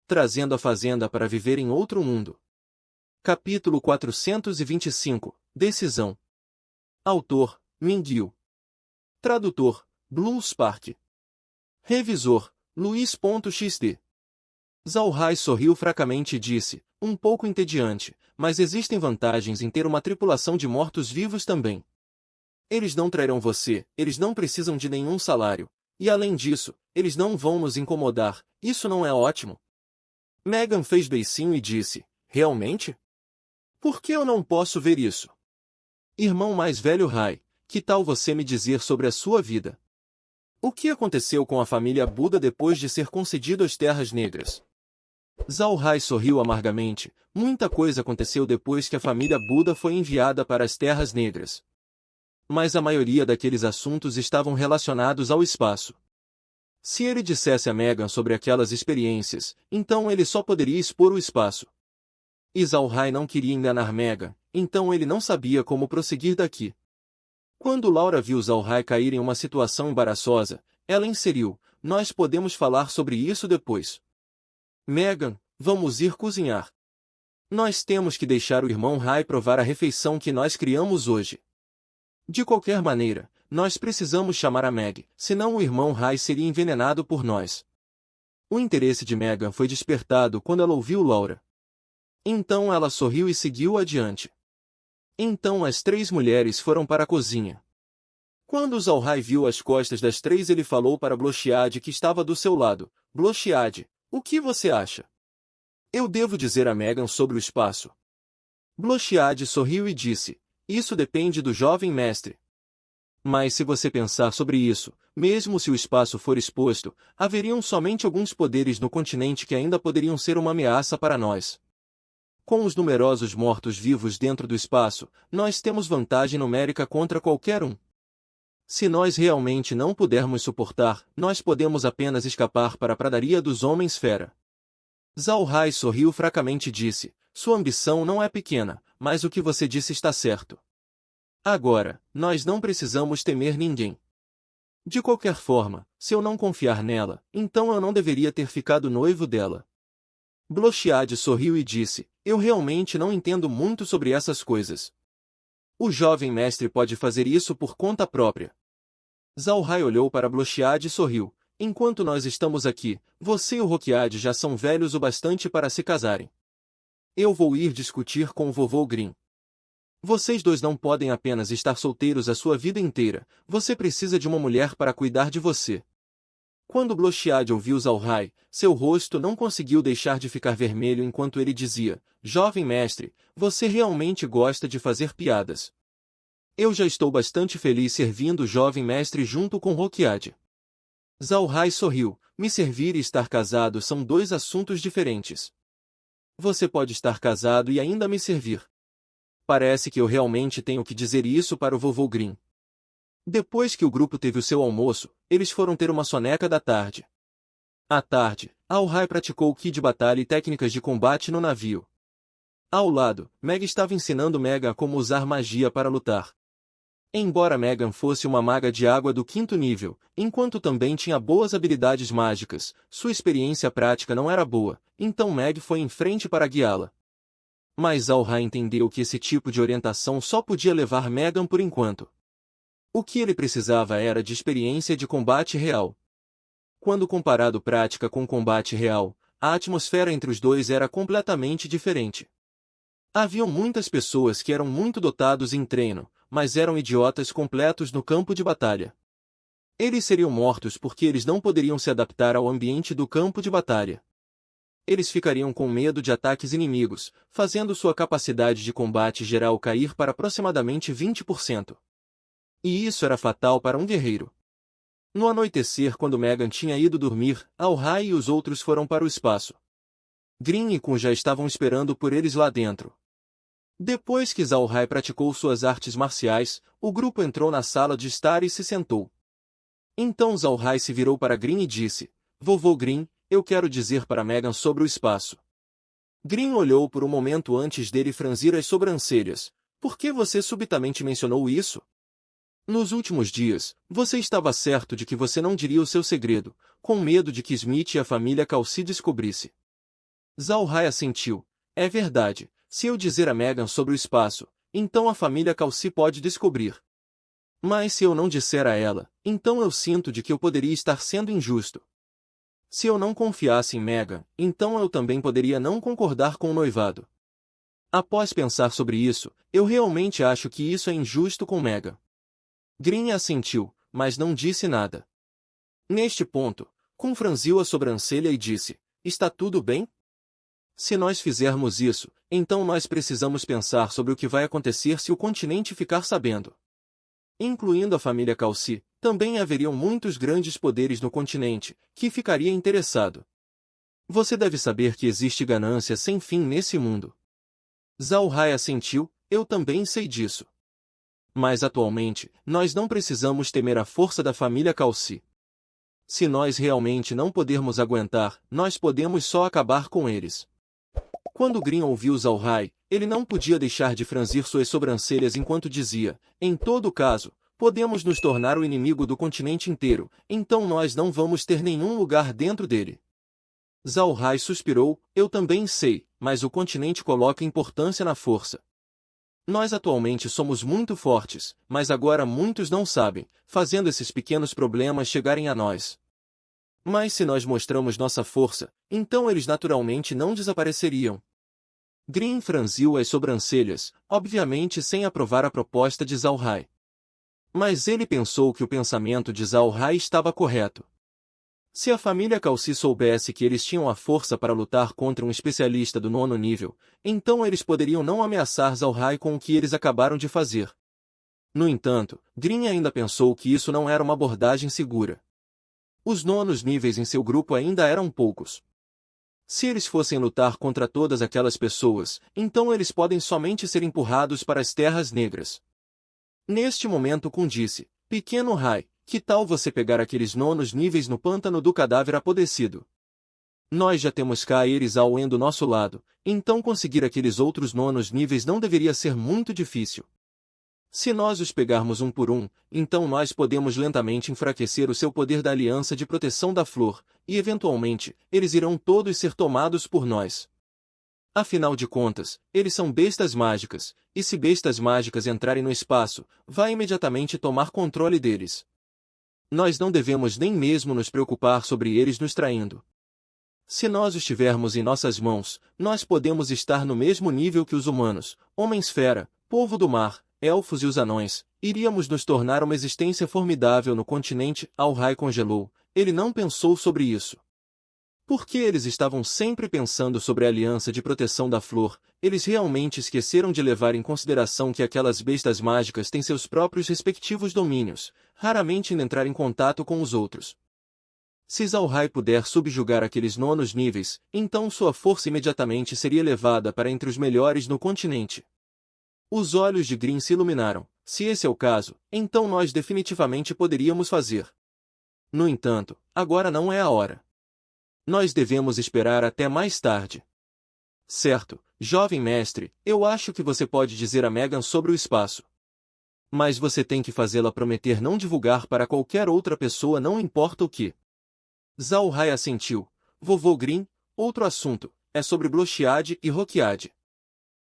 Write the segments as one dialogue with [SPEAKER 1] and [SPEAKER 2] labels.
[SPEAKER 1] trazendo a fazenda para viver em outro mundo. Capítulo 425. Decisão. Autor, Mindil. Tradutor, Blue Spark. Revisor, Luiz.xd. Zalhai sorriu fracamente e disse, um pouco entediante, mas existem vantagens em ter uma tripulação de mortos-vivos também. Eles não trairão você, eles não precisam de nenhum salário, e além disso, eles não vão nos incomodar, isso não é ótimo? Megan fez beicinho e disse, realmente? Por que eu não posso ver isso? Irmão mais velho Rai, que tal você me dizer sobre a sua vida? O que aconteceu com a família Buda depois de ser concedido as Terras Negras? Zalhai sorriu amargamente, muita coisa aconteceu depois que a família Buda foi enviada para as Terras Negras. Mas a maioria daqueles assuntos estavam relacionados ao espaço. Se ele dissesse a Megan sobre aquelas experiências, então ele só poderia expor o espaço. E Zalhai não queria enganar Megan, então ele não sabia como prosseguir daqui. Quando Laura viu Zalhai cair em uma situação embaraçosa, ela inseriu, nós podemos falar sobre isso depois. Megan, vamos ir cozinhar. Nós temos que deixar o irmão Rai provar a refeição que nós criamos hoje. De qualquer maneira, nós precisamos chamar a Meg, senão o irmão Rai seria envenenado por nós. O interesse de Megan foi despertado quando ela ouviu Laura. Então ela sorriu e seguiu adiante. Então as três mulheres foram para a cozinha. Quando Zalhai viu as costas das três, ele falou para Blochiad que estava do seu lado, Blochiad, o que você acha? Eu devo dizer a Megan sobre o espaço. Blochiad sorriu e disse, isso depende do jovem mestre. Mas se você pensar sobre isso, mesmo se o espaço for exposto, haveriam somente alguns poderes no continente que ainda poderiam ser uma ameaça para nós. Com os numerosos mortos-vivos dentro do espaço, nós temos vantagem numérica contra qualquer um. Se nós realmente não pudermos suportar, nós podemos apenas escapar para a pradaria dos homens-fera. Zalhai sorriu fracamente e disse, sua ambição não é pequena, mas o que você disse está certo. Agora, nós não precisamos temer ninguém. De qualquer forma, se eu não confiar nela, então eu não deveria ter ficado noivo dela. Blochiad sorriu e disse, eu realmente não entendo muito sobre essas coisas. O jovem mestre pode fazer isso por conta própria. Zalhai olhou para Blochiad e sorriu. Enquanto nós estamos aqui, você e o Roquiad já são velhos o bastante para se casarem. Eu vou ir discutir com o vovô Green. Vocês dois não podem apenas estar solteiros a sua vida inteira, você precisa de uma mulher para cuidar de você. Quando Blochiad ouviu Zalhai, seu rosto não conseguiu deixar de ficar vermelho enquanto ele dizia, jovem mestre, você realmente gosta de fazer piadas. Eu já estou bastante feliz servindo o jovem mestre junto com Roquiad. Zalhai sorriu, me servir e estar casado são dois assuntos diferentes. Você pode estar casado e ainda me servir. Parece que eu realmente tenho que dizer isso para o vovô Green. Depois que o grupo teve o seu almoço, eles foram ter uma soneca da tarde. À tarde, Zalhai praticou ki de batalha e técnicas de combate no navio. Ao lado, Meg estava ensinando Megan como usar magia para lutar. Embora Megan fosse uma maga de água do 5º nível, enquanto também tinha boas habilidades mágicas, sua experiência prática não era boa, então Meg foi em frente para guiá-la. Mas Zalhai entendeu que esse tipo de orientação só podia levar Megan por enquanto. O que ele precisava era de experiência de combate real. Quando comparado prática com combate real, a atmosfera entre os dois era completamente diferente. Haviam muitas pessoas que eram muito dotados em treino, mas eram idiotas completos no campo de batalha. Eles seriam mortos porque eles não poderiam se adaptar ao ambiente do campo de batalha. Eles ficariam com medo de ataques inimigos, fazendo sua capacidade de combate geral cair para aproximadamente 20%. E isso era fatal para um guerreiro. No anoitecer, quando Megan tinha ido dormir, Zalhai e os outros foram para o espaço. Green e Kun já estavam esperando por eles lá dentro. Depois que Zalhai praticou suas artes marciais, o grupo entrou na sala de estar e se sentou. Então Zalhai se virou para Green e disse, vovô Green, eu quero dizer para Megan sobre o espaço. Green olhou por um momento antes dele franzir as sobrancelhas. Por que você subitamente mencionou isso? Nos últimos dias, você estava certo de que você não diria o seu segredo, com medo de que Smith e a família Calci descobrisse. Zhao Hai assentiu. É verdade, se eu dizer a Megan sobre o espaço, então a família Calci pode descobrir. Mas se eu não disser a ela, então eu sinto de que eu poderia estar sendo injusto. Se eu não confiasse em Megan, então eu também poderia não concordar com o noivado. Após pensar sobre isso, eu realmente acho que isso é injusto com Megan. Green assentiu, mas não disse nada. Neste ponto, Kun franziu a sobrancelha e disse, está tudo bem? Se nós fizermos isso, então nós precisamos pensar sobre o que vai acontecer se o continente ficar sabendo. Incluindo a família Calci, também haveriam muitos grandes poderes no continente, que ficaria interessado. Você deve saber que existe ganância sem fim nesse mundo. Zhao Hai assentiu, eu também sei disso. Mas atualmente, nós não precisamos temer a força da família Calci. Se nós realmente não pudermos aguentar, nós podemos só acabar com eles. Quando Green ouviu Zhao Hai, ele não podia deixar de franzir suas sobrancelhas enquanto dizia, em todo caso, podemos nos tornar o inimigo do continente inteiro, então nós não vamos ter nenhum lugar dentro dele. Zhao Hai suspirou, eu também sei, mas o continente coloca importância na força. Nós atualmente somos muito fortes, mas agora muitos não sabem, fazendo esses pequenos problemas chegarem a nós. Mas se nós mostramos nossa força, então eles naturalmente não desapareceriam. Green franziu as sobrancelhas, obviamente sem aprovar a proposta de Zhao Hai. Mas ele pensou que o pensamento de Zhao Hai estava correto. Se a família Calci soubesse que eles tinham a força para lutar contra um especialista do 9º nível, então eles poderiam não ameaçar Zhao Hai com o que eles acabaram de fazer. No entanto, Green ainda pensou que isso não era uma abordagem segura. Os 9º níveis em seu grupo ainda eram poucos. Se eles fossem lutar contra todas aquelas pessoas, então eles podem somente ser empurrados para as Terras Negras. Neste momento Kun disse, pequeno Hai, que tal você pegar aqueles 9º níveis no pântano do cadáver apodrecido? Nós já temos Kaeris Aoen do nosso lado, então conseguir aqueles outros 9º níveis não deveria ser muito difícil. Se nós os pegarmos um por um, então nós podemos lentamente enfraquecer o seu poder da Aliança de Proteção da Flor, e eventualmente, eles irão todos ser tomados por nós. Afinal de contas, eles são bestas mágicas, e se bestas mágicas entrarem no espaço, vai imediatamente tomar controle deles. Nós não devemos nem mesmo nos preocupar sobre eles nos traindo. Se nós os tivermos em nossas mãos, nós podemos estar no mesmo nível que os humanos, homens-fera, povo do mar, elfos e os anões, iríamos nos tornar uma existência formidável no continente. Zhao Hai congelou, ele não pensou sobre isso. Porque eles estavam sempre pensando sobre a aliança de proteção da flor, eles realmente esqueceram de levar em consideração que aquelas bestas mágicas têm seus próprios respectivos domínios, raramente indo entrar em contato com os outros. Se Zhao Hai puder subjugar aqueles 9º níveis, então sua força imediatamente seria elevada para entre os melhores no continente. Os olhos de Green se iluminaram. Se esse é o caso, então nós definitivamente poderíamos fazer. No entanto, agora não é a hora. Nós devemos esperar até mais tarde. Certo, jovem mestre, eu acho que você pode dizer a Megan sobre o espaço. Mas você tem que fazê-la prometer não divulgar para qualquer outra pessoa, não importa o que. Zhao Hai assentiu. Vovô Green, outro assunto, é sobre Blochiad e Roquiad.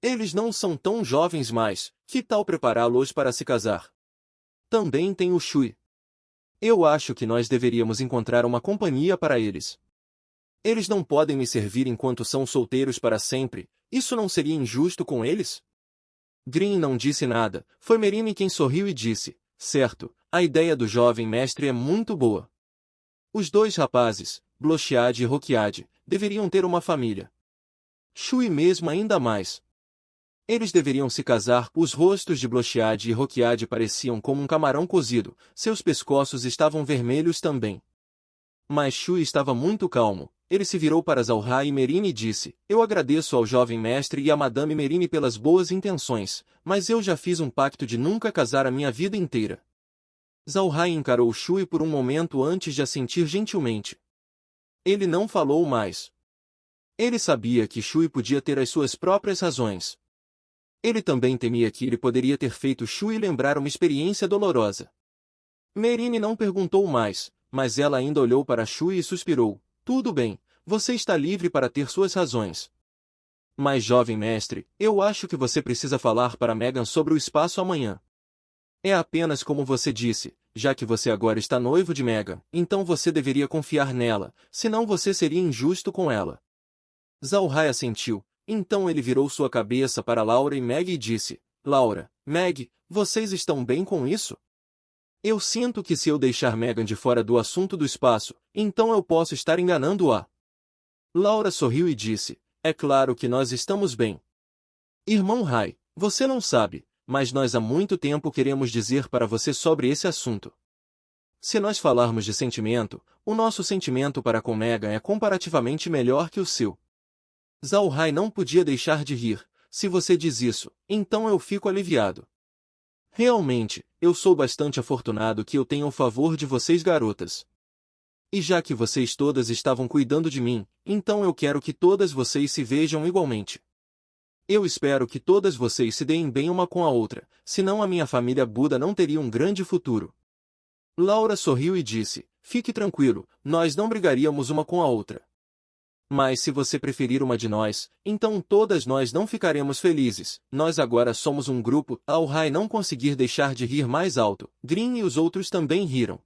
[SPEAKER 1] Eles não são tão jovens mais, que tal prepará-los para se casar? Também tem o Shui. Eu acho que nós deveríamos encontrar uma companhia para eles. Eles não podem me servir enquanto são solteiros para sempre, isso não seria injusto com eles? Green não disse nada, foi Merine quem sorriu e disse, certo, a ideia do jovem mestre é muito boa. Os dois rapazes, Blochiad e Roquiad, deveriam ter uma família. Shui mesmo ainda mais. Eles deveriam se casar. Os rostos de Blochiad e Roquiad pareciam como um camarão cozido, seus pescoços estavam vermelhos também. Mas Shui estava muito calmo. Ele se virou para Zhao Hai e Merine e disse, eu agradeço ao jovem mestre e à Madame Merine pelas boas intenções, mas eu já fiz um pacto de nunca casar a minha vida inteira. Zhao Hai encarou Shui por um momento antes de assentir gentilmente. Ele não falou mais. Ele sabia que Shui podia ter as suas próprias razões. Ele também temia que ele poderia ter feito Shui lembrar uma experiência dolorosa. Merine não perguntou mais, mas ela ainda olhou para Shui e suspirou. Tudo bem, você está livre para ter suas razões. Mas, jovem mestre, eu acho que você precisa falar para Megan sobre o espaço amanhã. É apenas como você disse, já que você agora está noivo de Megan, então você deveria confiar nela, senão você seria injusto com ela. Zalhai assentiu, então ele virou sua cabeça para Laura e Meg e disse, Laura, Meg, vocês estão bem com isso? Eu sinto que se eu deixar Megan de fora do assunto do espaço, então eu posso estar enganando-a. Laura sorriu e disse, é claro que nós estamos bem. Irmão Rai, você não sabe, mas nós há muito tempo queremos dizer para você sobre esse assunto. Se nós falarmos de sentimento, o nosso sentimento para com Megan é comparativamente melhor que o seu. Zalhai não podia deixar de rir. Se você diz isso, então eu fico aliviado. Realmente, eu sou bastante afortunado que eu tenho o favor de vocês garotas. E já que vocês todas estavam cuidando de mim, então eu quero que todas vocês se vejam igualmente. Eu espero que todas vocês se deem bem uma com a outra, senão a minha família Buda não teria um grande futuro. Laura sorriu e disse, fique tranquilo, nós não brigaríamos uma com a outra. Mas se você preferir uma de nós, então todas nós não ficaremos felizes. Nós agora somos um grupo. Zalhai não conseguir deixar de rir mais alto. Green e os outros também riram.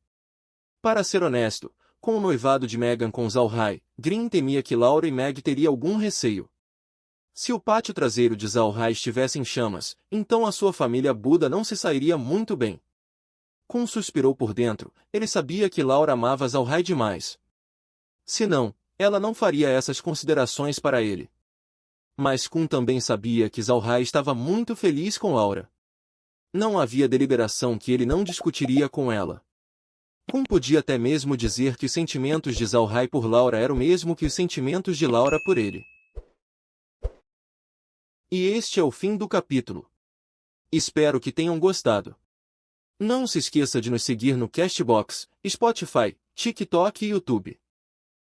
[SPEAKER 1] Para ser honesto, com o noivado de Megan com Zalhai, Green temia que Laura e Meg teria algum receio. Se o pátio traseiro de Zalhai estivesse em chamas, então a sua família Buda não se sairia muito bem. Kun suspirou por dentro. Ele sabia que Laura amava Zalhai demais. Se não, ela não faria essas considerações para ele. Mas Kun também sabia que Zalhai estava muito feliz com Laura. Não havia deliberação que ele não discutiria com ela. Kun podia até mesmo dizer que os sentimentos de Zalhai por Laura eram o mesmo que os sentimentos de Laura por ele. E este é o fim do capítulo. Espero que tenham gostado. Não se esqueça de nos seguir no Castbox, Spotify, TikTok e YouTube.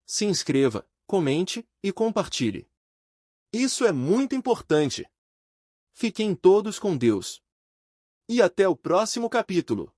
[SPEAKER 1] Se inscreva, comente e compartilhe. Isso é muito importante. Fiquem todos com Deus. E até o próximo capítulo.